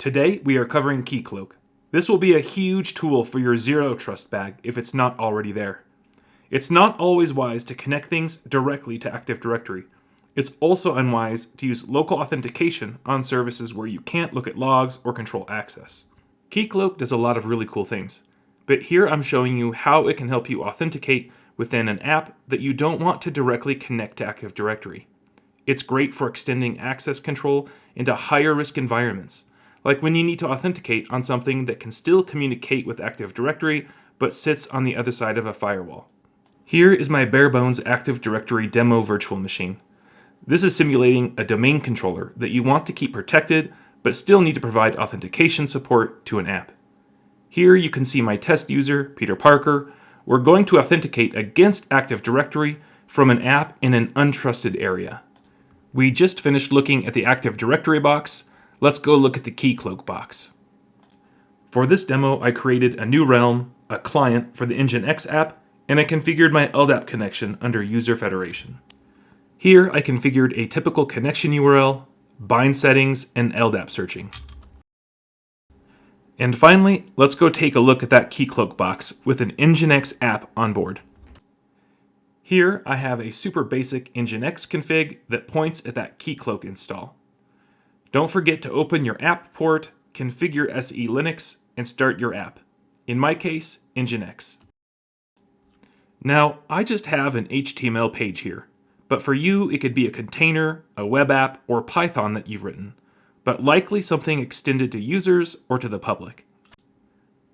Today, we are covering Keycloak. This will be a huge tool for your Zero Trust bag if it's not already there. It's not always wise to connect things directly to Active Directory. It's also unwise to use local authentication on services where you can't look at logs or control access. Keycloak does a lot of really cool things, but here I'm showing you how it can help you authenticate within an app that you don't want to directly connect to Active Directory. It's great for extending access control into higher risk environments, like when you need to authenticate on something that can still communicate with Active Directory but sits on the other side of a firewall. Here is my bare bones Active Directory demo virtual machine. This is simulating a domain controller that you want to keep protected but still need to provide authentication support to an app. Here you can see my test user, Peter Parker. We're going to authenticate against Active Directory from an app in an untrusted area. We just finished looking at the Active Directory box. Let's go look at the Keycloak box. For this demo, I created a new realm, a client for the Nginx app, and I configured my LDAP connection under User Federation. Here, I configured a typical connection URL, bind settings, and LDAP searching. And finally, let's go take a look at that Keycloak box with an Nginx app on board. Here, I have a super basic Nginx config that points at that Keycloak install. Don't forget to open your app port, configure SE Linux, and start your app. In my case, Nginx. Now, I just have an HTML page here, but for you, it could be a container, a web app, or Python that you've written, but likely something extended to users or to the public.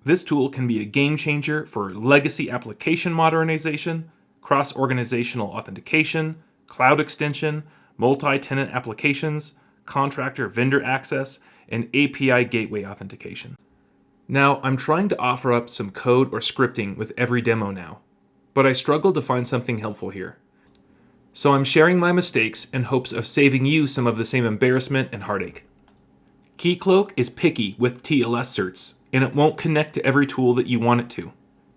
This tool can be a game changer for legacy application modernization, cross-organizational authentication, cloud extension, multi-tenant applications, contractor vendor access, and API gateway authentication. Now, I'm trying to offer up some code or scripting with every demo now, but I struggled to find something helpful here. So I'm sharing my mistakes in hopes of saving you some of the same embarrassment and heartache. Keycloak is picky with TLS certs, and it won't connect to every tool that you want it to.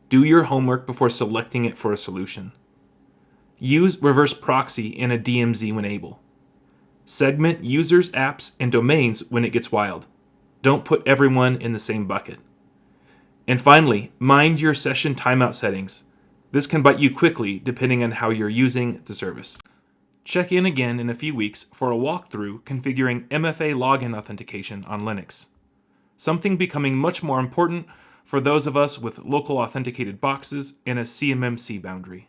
Do your homework before selecting it for a solution. Use reverse proxy and a DMZ when able. Segment users, apps, and domains when it gets wild. Don't put everyone in the same bucket. And finally, mind your session timeout settings. This can bite you quickly depending on how you're using the service. Check in again in a few weeks for a walkthrough configuring MFA login authentication on Linux. Something becoming much more important for those of us with local authenticated boxes and a CMMC boundary.